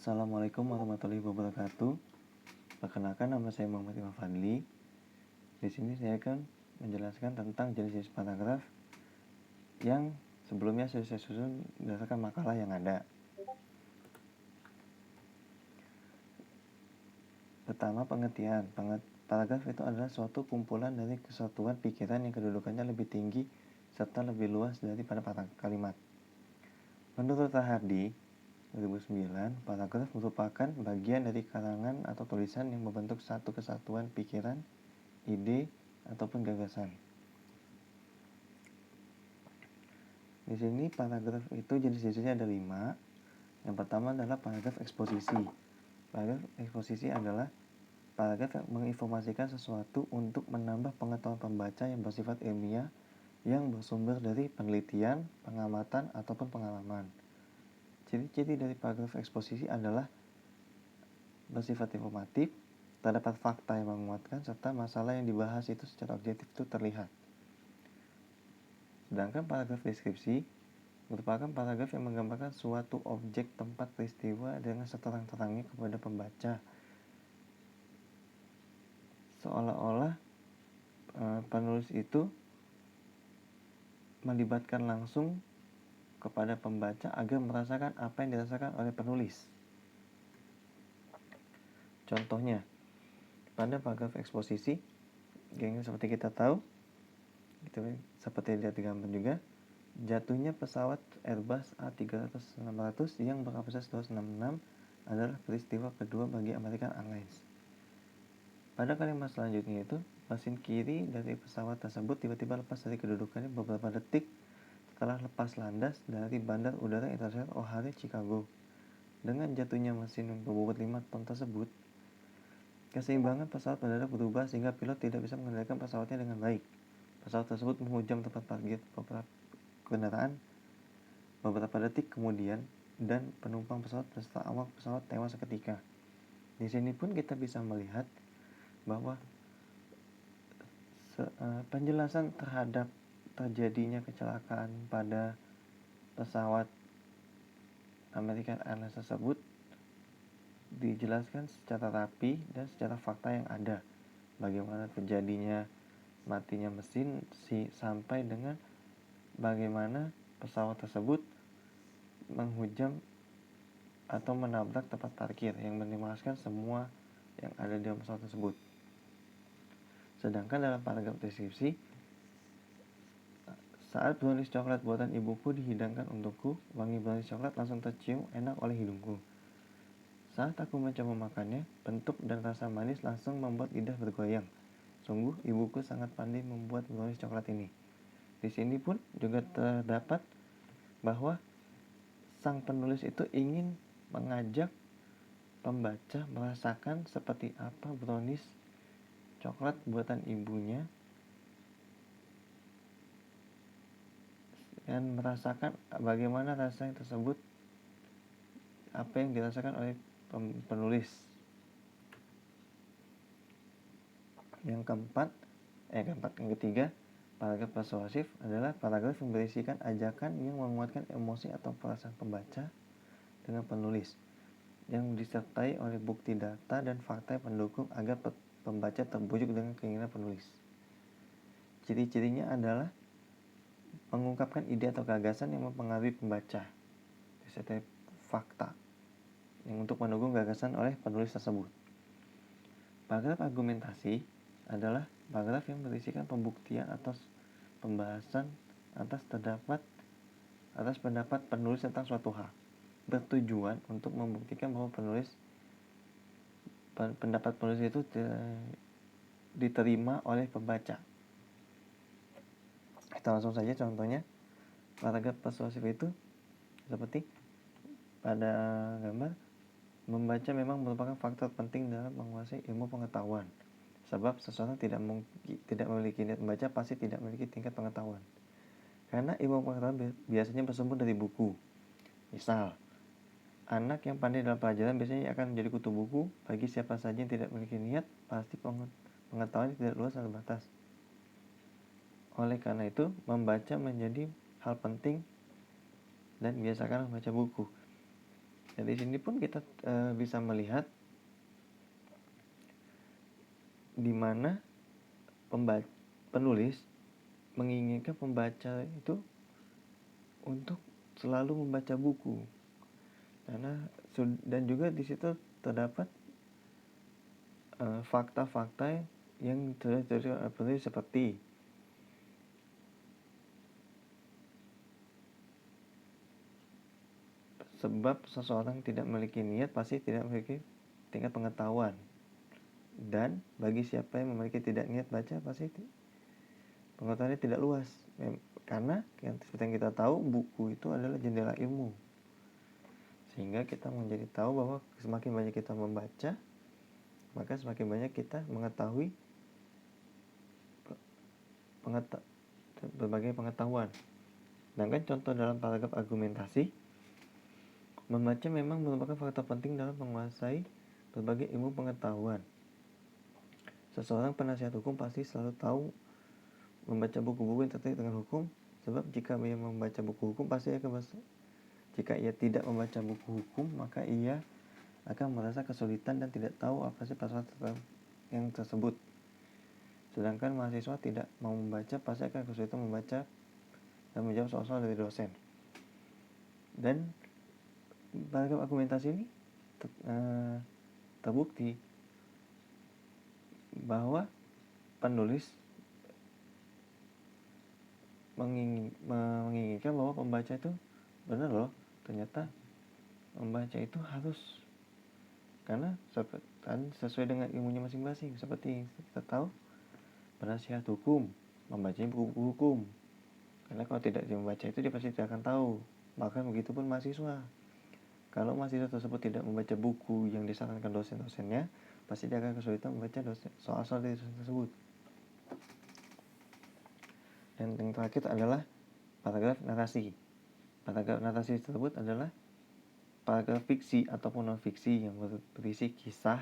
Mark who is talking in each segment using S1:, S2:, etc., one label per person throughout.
S1: Assalamualaikum warahmatullahi wabarakatuh. Perkenalkan, nama saya Muhammad Imam Fadli. Di sini saya akan menjelaskan tentang jenis-jenis paragraf yang sebelumnya sudah saya susun berdasarkan makalah yang ada. Pertama, pengertian. Paragraf itu adalah suatu kumpulan dari kesatuan pikiran yang kedudukannya lebih tinggi serta lebih luas daripada kalimat. Menurut Rahardi 2009, paragraf merupakan bagian dari karangan atau tulisan yang membentuk satu kesatuan pikiran, ide, ataupun gagasan. Di sini paragraf itu jenis-jenisnya ada 5. Yang pertama adalah paragraf eksposisi. Paragraf eksposisi adalah paragraf yang menginformasikan sesuatu untuk menambah pengetahuan pembaca yang bersifat ilmiah yang bersumber dari penelitian, pengamatan, ataupun pengalaman. Ciri-ciri dari paragraf eksposisi adalah bersifat informatif, terdapat fakta yang menguatkan, serta masalah yang dibahas itu secara objektif itu terlihat. Sedangkan paragraf deskripsi merupakan paragraf yang menggambarkan suatu objek, tempat, peristiwa dengan seterang-terangnya kepada pembaca. Seolah-olah penulis itu melibatkan langsung kepada pembaca agar merasakan apa yang dirasakan oleh penulis. Contohnya, pada paragraf eksposisi, yang seperti kita tahu, seperti lihat di gambar juga, jatuhnya pesawat Airbus A300-600 yang berkapasitas 266 adalah peristiwa kedua bagi American Airlines. Pada kalimat selanjutnya itu, mesin kiri dari pesawat tersebut tiba-tiba lepas dari kedudukannya beberapa detik setelah lepas landas dari Bandar Udara Internasional O'Hare, Chicago. Dengan jatuhnya mesin yang berbobot 5 ton tersebut, keseimbangan pesawat mendadak berubah sehingga pilot tidak bisa mengendalikan pesawatnya dengan baik. Pesawat tersebut menghujam tempat parkir beberapa kendaraan beberapa detik kemudian, dan penumpang pesawat beserta awak pesawat tewas seketika. Di sini pun kita bisa melihat bahwa penjelasan terhadap terjadinya kecelakaan pada pesawat American Airlines tersebut dijelaskan secara rapi dan secara fakta yang ada. Bagaimana terjadinya matinya mesin sampai dengan bagaimana pesawat tersebut menghujam atau menabrak tempat parkir yang menimbulkan semua yang ada di dalam pesawat tersebut. Sedangkan dalam paragraf deskripsi, saat brownies coklat buatan ibuku dihidangkan untukku, wangi brownies coklat langsung tercium enak oleh hidungku. Saat aku mencoba makannya, bentuk dan rasa manis langsung membuat lidah bergoyang. Sungguh, ibuku sangat pandai membuat brownies coklat ini. Di sini pun juga terdapat bahwa sang penulis itu ingin mengajak pembaca merasakan seperti apa brownies coklat buatan ibunya dan merasakan bagaimana rasa yang tersebut, apa yang dirasakan oleh penulis. Yang ketiga, paragraf persuasif adalah paragraf yang berisikan ajakan yang menguatkan emosi atau perasaan pembaca dengan penulis, yang disertai oleh bukti data dan fakta yang mendukung agar pembaca terbujuk dengan keinginan penulis. Ciri-cirinya adalah mengungkapkan ide atau gagasan yang mempengaruhi pembaca, disertai fakta yang untuk mendukung gagasan oleh penulis tersebut. Paragraf argumentasi adalah paragraf yang berisikan pembuktian atas pembahasan atas pendapat penulis tentang suatu hal, bertujuan untuk membuktikan bahwa pendapat penulis itu diterima oleh pembaca. Kita langsung saja contohnya. Paragraf persuasif itu seperti pada gambar, membaca memang merupakan faktor penting dalam menguasai ilmu pengetahuan. Sebab seseorang tidak memiliki niat membaca pasti tidak memiliki tingkat pengetahuan. Karena ilmu pengetahuan biasanya bersumber dari buku. Misal, anak yang pandai dalam pelajaran biasanya akan menjadi kutu buku. Bagi siapa saja yang tidak memiliki niat, pasti pengetahuannya tidak luas dan terbatas. Oleh karena itu, membaca menjadi hal penting dan biasakan membaca buku. Dan di sini pun kita bisa melihat di mana penulis menginginkan pembaca itu untuk selalu membaca buku, dan juga di situ terdapat fakta-fakta yang terjadi seperti sebab seseorang tidak memiliki niat pasti tidak memiliki tingkat pengetahuan, dan bagi siapa yang memiliki tidak niat baca pasti pengetahuannya tidak luas, karena seperti yang kita tahu buku itu adalah jendela ilmu, sehingga kita menjadi tahu bahwa semakin banyak kita membaca maka semakin banyak kita mengetahui berbagai pengetahuan. Sedangkan contoh dalam paragraf argumentasi, membaca memang merupakan faktor penting dalam menguasai berbagai ilmu pengetahuan. Seseorang penasihat hukum pasti selalu tahu membaca buku-buku yang terkait dengan hukum, sebab jika ia membaca buku hukum pasti akan jika ia tidak membaca buku hukum maka ia akan merasa kesulitan dan tidak tahu apa sih pasal yang tersebut. Sedangkan mahasiswa tidak mau membaca pasti akan kesulitan membaca dan menjawab soal-soal dari dosen. Dan paragraf argumentasi ini terbukti bahwa penulis menginginkan bahwa pembaca itu benar loh, ternyata membaca itu harus, karena sesuai dengan ilmunya masing-masing. Seperti kita tahu penasihat hukum membacanya buku-buku hukum, karena kalau tidak membaca itu dia pasti tidak akan tahu. Bahkan begitu pun mahasiswa, kalau mahasiswa tersebut tidak membaca buku yang disarankan dosen-dosennya pasti dia akan kesulitan membaca soal-soal dari dosen tersebut. Dan yang terakhir adalah paragraf narasi. Paragraf narasi tersebut adalah paragraf fiksi ataupun non-fiksi yang berisi kisah,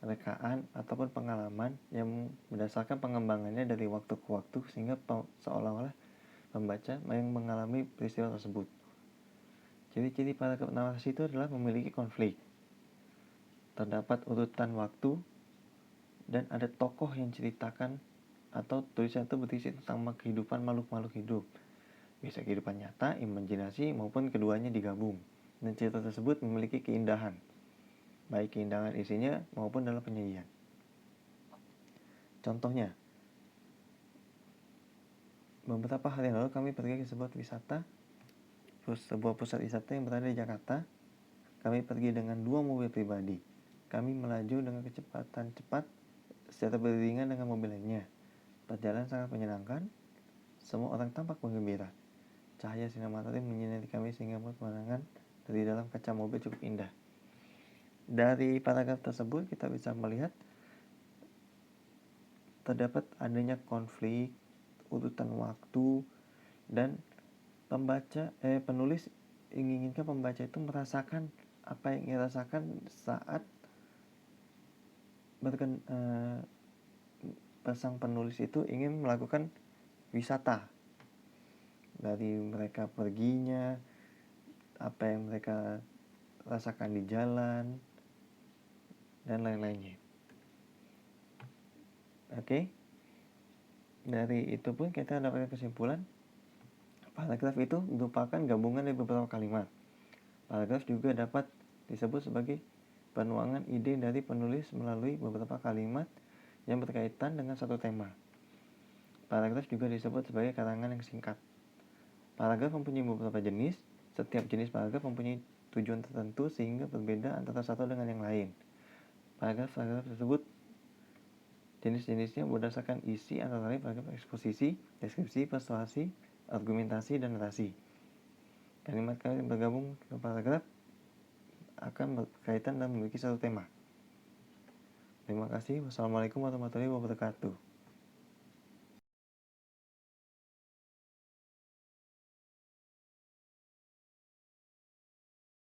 S1: rekaan, ataupun pengalaman yang berdasarkan pengembangannya dari waktu ke waktu sehingga seolah-olah pembaca yang mengalami peristiwa tersebut. Ciri-ciri paragraf narasi itu adalah memiliki konflik, terdapat urutan waktu, dan ada tokoh yang ceritakan atau tulisan itu berisi tentang kehidupan makhluk-makhluk hidup, bisa kehidupan nyata, imajinasi, maupun keduanya digabung. Dan cerita tersebut memiliki keindahan, baik keindahan isinya maupun dalam penyajian. Contohnya, beberapa hari yang lalu kami pergi ke sebuah pusat wisata yang berada di Jakarta. Kami pergi dengan 2 mobil pribadi. Kami melaju dengan kecepatan cepat secara beriringan dengan mobil lainnya. Perjalanan sangat menyenangkan. Semua orang tampak bergembira. Cahaya sinar matahari menyinari kami sehingga pemandangan dari dalam kaca mobil cukup indah. Dari paragraf tersebut kita bisa melihat terdapat adanya konflik, urutan waktu, dan penulis inginkan pembaca itu merasakan apa yang ia rasakan saat sang penulis itu ingin melakukan wisata. Dari mereka perginya, apa yang mereka rasakan di jalan, dan lain-lainnya. Oke. Dari itu pun kita dapatkan kesimpulan paragraf itu merupakan gabungan dari beberapa kalimat. Paragraf juga dapat disebut sebagai penuangan ide dari penulis melalui beberapa kalimat yang berkaitan dengan satu tema. Paragraf juga disebut sebagai karangan yang singkat. Paragraf mempunyai beberapa jenis. Setiap jenis paragraf mempunyai tujuan tertentu sehingga berbeda antara satu dengan yang lain. Paragraf-paragraf tersebut jenis-jenisnya berdasarkan isi antara lain paragraf eksposisi, deskripsi, persuasi, argumentasi, dan narasi. Kalimat-kalimat yang bergabung ke paragraf akan berkaitan dan memiliki satu tema. Terima kasih. Wassalamualaikum warahmatullahi wabarakatuh.